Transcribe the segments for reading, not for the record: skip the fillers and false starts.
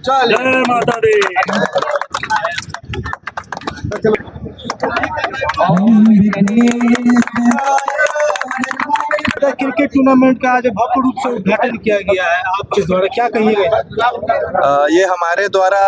जय माता दी। Cricket tournament का आज भव्य रूप से उद्घाटन किया गया है आपके द्वारा, क्या कहिएगा? ये हमारे द्वारा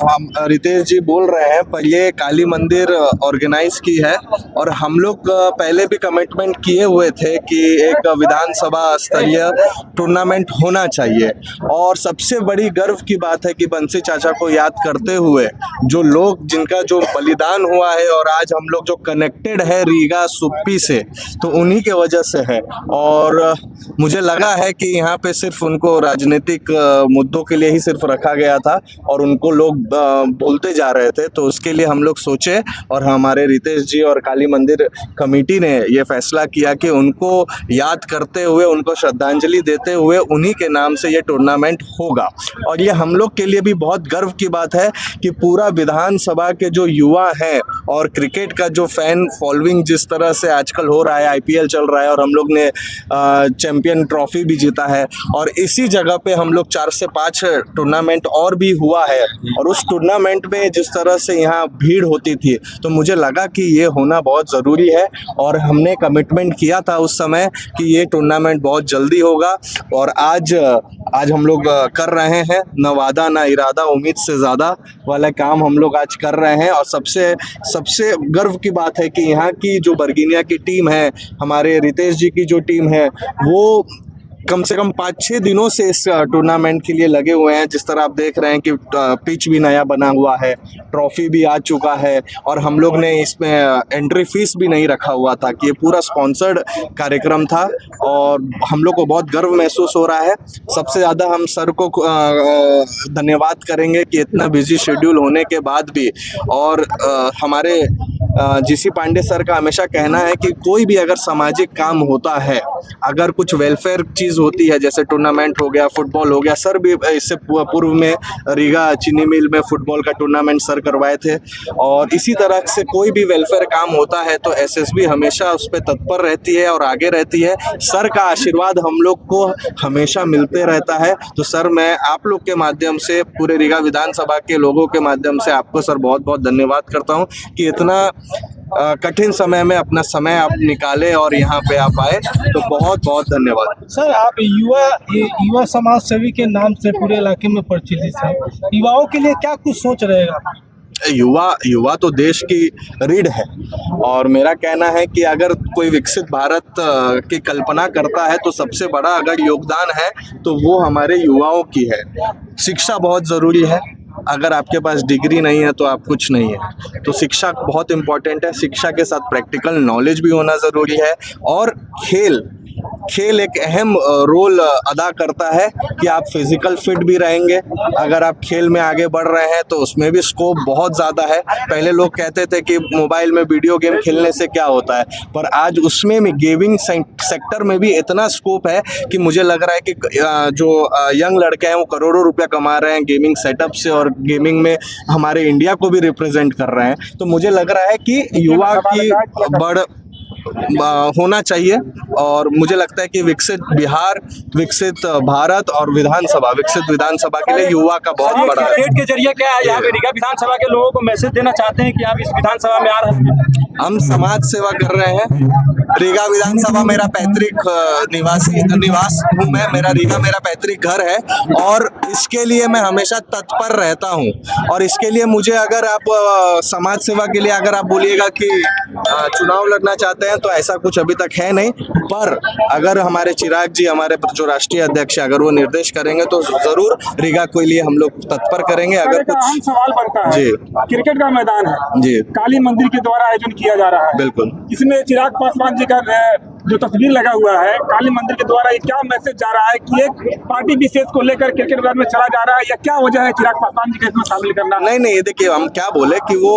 हम रितेश जी बोल रहे हैं, पर ये काली मंदिर ऑर्गेनाइज की है और हम लोग पहले भी कमिटमेंट किए हुए थे कि एक विधानसभा स्तरीय टूर्नामेंट होना चाहिए। और सबसे बड़ी गर्व की बात है कि बंसी चाचा को याद करते हुए जो लोग जिनका जो बलिदान हुआ है और आज हम लोग जो कनेक्टेड है रीगा सुप्पी से, तो उन्हीं के वजह से है। और मुझे लगा है कि यहाँ पे सिर्फ उनको राजनीतिक मुद्दों के लिए ही सिर्फ रखा गया था और उनको लोग भूलते जा रहे थे, तो उसके लिए हम लोग सोचे और हमारे रितेश जी और काली मंदिर कमेटी ने ये फैसला किया कि उनको याद करते हुए, उनको श्रद्धांजलि देते हुए उन्हीं के नाम से ये टूर्नामेंट होगा। और ये हम लोग के लिए भी बहुत गर्व की बात है कि पूरा विधानसभा के जो युवा हैं और क्रिकेट का जो फैन फॉलोइंग जिस तरह से आजकल हो रहा है, आईपीएल चल रहा है और हम लोग ने चैंपियन ट्रॉफी भी जीता है और इसी जगह पे हम लोग 4 से 5 टूर्नामेंट और भी हुआ है और उस टूर्नामेंट में जिस तरह से यहाँ भीड़ होती थी, तो मुझे लगा कि ये होना बहुत ज़रूरी है और हमने कमिटमेंट किया था उस समय कि ये टूर्नामेंट बहुत जल्दी होगा। और आज हम लोग कर रहे हैं, न वादा ना इरादा, उम्मीद से ज़्यादा वाला काम हम लोग आज कर रहे हैं। और सबसे गर्व की बात है कि यहाँ की जो बरगीनिया की टीम है, हमारे रितेश जी की जो टीम है, वो कम से कम 5-6 दिनों से इस टूर्नामेंट के लिए लगे हुए हैं। जिस तरह आप देख रहे हैं कि पिच भी नया बना हुआ है, ट्रॉफी भी आ चुका है और हम लोग ने इसमें एंट्री फीस भी नहीं रखा हुआ था कि ये पूरा स्पॉन्सर्ड कार्यक्रम था और हम लोग को बहुत गर्व महसूस हो रहा है। सबसे ज़्यादा हम सर को धन्यवाद करेंगे कि इतना बिजी शेड्यूल होने के बाद भी, और हमारे जीसी पांडे सर का हमेशा कहना है कि कोई भी अगर सामाजिक काम होता है, अगर कुछ वेलफेयर चीज़ होती है, जैसे टूर्नामेंट हो गया, फुटबॉल हो गया, सर भी इससे पूर्व में रीगा चीनी मिल में फुटबॉल का टूर्नामेंट सर करवाए थे। और इसी तरह से कोई भी वेलफेयर काम होता है तो एसएसबी हमेशा उस पर तत्पर रहती है और आगे रहती है। सर का आशीर्वाद हम लोग को हमेशा मिलते रहता है। तो सर, मैं आप लोग के माध्यम से, पूरे रीगा विधानसभा के लोगों के माध्यम से आपको सर बहुत बहुत धन्यवाद करता हूँ कि इतना कठिन समय में अपना समय आप निकाले और यहाँ पे आप आए, तो बहुत बहुत धन्यवाद। सर, आप युवा समाज सेवी के नाम से पूरे इलाके में परिचित हैं, युवाओं के लिए क्या कुछ सोच रहेगा? युवा तो देश की रीढ़ है और मेरा कहना है कि अगर कोई विकसित भारत की कल्पना करता है तो सबसे बड़ा अगर योगदान है तो वो हमारे युवाओं की है। शिक्षा बहुत ज़रूरी है, अगर आपके पास डिग्री नहीं है तो आप कुछ नहीं है, तो शिक्षा बहुत इम्पॉर्टेंट है। शिक्षा के साथ प्रैक्टिकल नॉलेज भी होना ज़रूरी है और खेल एक अहम रोल अदा करता है कि आप फिजिकल फिट भी रहेंगे। अगर आप खेल में आगे बढ़ रहे हैं तो उसमें भी स्कोप बहुत ज़्यादा है। पहले लोग कहते थे कि मोबाइल में वीडियो गेम खेलने से क्या होता है, पर आज उसमें भी गेमिंग सेक्टर में भी इतना स्कोप है कि मुझे लग रहा है कि जो यंग लड़के हैं वो करोड़ों रुपया कमा रहे हैं गेमिंग सेटअप से और गेमिंग में हमारे इंडिया को भी रिप्रेजेंट कर रहे हैं। तो मुझे लग रहा है कि युवा की बढ़ होना चाहिए और मुझे लगता है कि विकसित बिहार, विकसित भारत और विकसित विधानसभा के लिए युवा का बहुत बड़ा है। क्रिकेट के जरिए क्या है, यहाँ पे रीगा विधानसभा के लोगों को मैसेज देना चाहते हैं कि आप इस विधानसभा में आ रहे हैं? हम समाज सेवा कर रहे हैं। रीगा विधानसभा मेरा पैतृक निवास हूँ मैं, मेरा पैतृक घर है और इसके लिए मैं हमेशा तत्पर रहता हूँ। और इसके लिए मुझे, अगर आप समाज सेवा के लिए अगर आप बोलिएगा कि चुनाव लड़ना चाहते हैं तो ऐसा कुछ अभी तक है नहीं, पर अगर हमारे चिराग जी, हमारे जो राष्ट्रीय अध्यक्ष, अगर वो निर्देश करेंगे तो जरूर रीगा के लिए हम लोग तत्पर करेंगे। अगर कुछ सवाल बनता है जी, क्रिकेट का मैदान है जी, काली मंदिर के द्वारा आयोजन किया जा रहा है, बिल्कुल, इसमें चिराग पासवान जी का जो तस्वीर लगा हुआ है काली मंदिर के द्वारा, ये क्या मैसेज जा रहा है कि एक पार्टी विशेष को लेकर क्रिकेट मैदान में चला जा रहा है, या क्या वजह है चिराग पासवान जी को इसमें शामिल करना? नहीं, ये देखिए, हम क्या बोले कि वो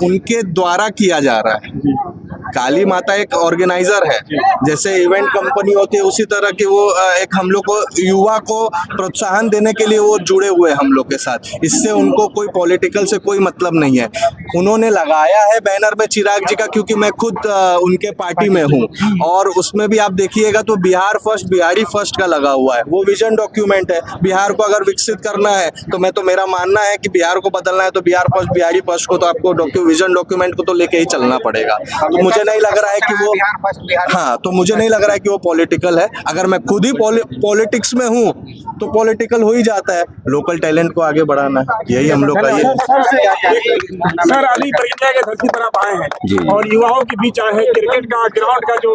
उनके द्वारा किया जा रहा है। काली माता एक ऑर्गेनाइजर है, जैसे इवेंट कंपनी होती है उसी तरह की वो एक हम लोग को युवा को प्रोत्साहन देने के लिए वो जुड़े हुए हैं हम लोग के साथ। इससे उनको कोई पॉलिटिकल से कोई मतलब नहीं है। उन्होंने लगाया है बैनर में चिराग जी का, क्योंकि मैं खुद उनके पार्टी में हूँ, और उसमें भी आप देखिएगा तो बिहार फर्स्ट, बिहारी फर्स्ट का लगा हुआ है। वो विजन डॉक्यूमेंट है। बिहार को अगर विकसित करना है तो मेरा मानना है कि बिहार को बदलना है तो बिहार फर्स्ट, बिहारी फर्स्ट को तो आपको विजन डॉक्यूमेंट को तो लेके ही चलना पड़ेगा। तो मुझे नहीं लग रहा है कि वो मुझे नहीं लग रहा है कि वो पॉलिटिकल है। अगर मैं खुद ही पॉलिटिक्स में हूँ तो पॉलिटिकल हो ही जाता है। लोकल टैलेंट को आगे बढ़ाना है, यही हम लोग का ये। सर अली बरगनिया के धरती पर आप आए हैं और युवाओं के बीच आए हैं। क्रिकेट का ग्राउंड का जो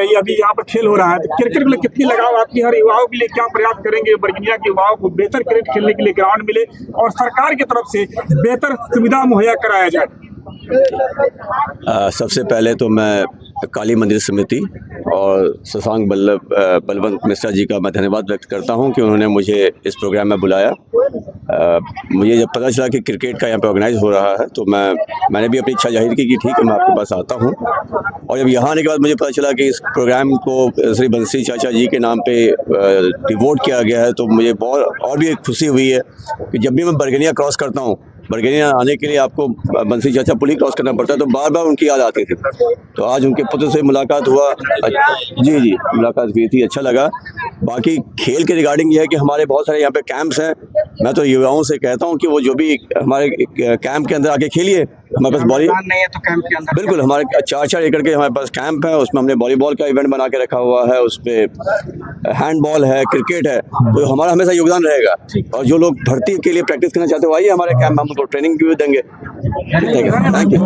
ये अभी यहाँ पर खेल हो रहा है, तो क्रिकेट के लिए कितनी लगाव आपकी? हर युवाओं के लिए क्या प्रयास करेंगे बरगनिया के युवाओं को बेहतर क्रिकेट खेलने के लिए ग्राउंड मिले और सरकार की तरफ से बेहतर सुविधा मुहैया कराया जाए? सबसे पहले तो मैं काली मंदिर समिति और शशांक बलवंत मिश्रा जी का मैं धन्यवाद व्यक्त करता हूं कि उन्होंने मुझे इस प्रोग्राम में बुलाया। मुझे जब पता चला कि क्रिकेट का यहाँ पे ऑर्गेनाइज हो रहा है तो मैंने भी अपनी इच्छा जाहिर की कि ठीक है मैं आपके पास आता हूँ। और जब यहाँ आने के बाद मुझे पता चला कि इस प्रोग्राम को श्री बंसी चाचा जी के नाम पे डिवोट किया गया है, तो मुझे बहुत और भी खुशी हुई है कि जब भी मैं बरगनिया क्रॉस करता हूँ, बरगनिया आने के लिए आपको बंसी चाचा पुल ही क्रॉस करना पड़ता है, तो बार बार उनकी याद आती थी। तो आज उनके पुत्र से मुलाकात हुआ, जी मुलाकात हुई थी, अच्छा लगा। बाकी खेल के रिगार्डिंग ये है कि हमारे बहुत सारे यहाँ पे कैंप्स हैं। मैं तो युवाओं से कहता हूँ कि वो जो भी हमारे कैंप के अंदर आके खेलिए। हमारे पास नहीं है तो कैंप के अंदर बिल्कुल हमारे 4-4 एकड़ के हमारे पास कैंप है। उसमें हमने वॉलीबॉल का इवेंट बना के रखा हुआ है, उस पर हैंडबॉल है, क्रिकेट है, तो हमारा हमेशा योगदान रहेगा। और जो लोग भर्ती के लिए प्रैक्टिस करना चाहते हो आइए हमारे कैंप, हम उनको ट्रेनिंग भी देंगे। Thank you.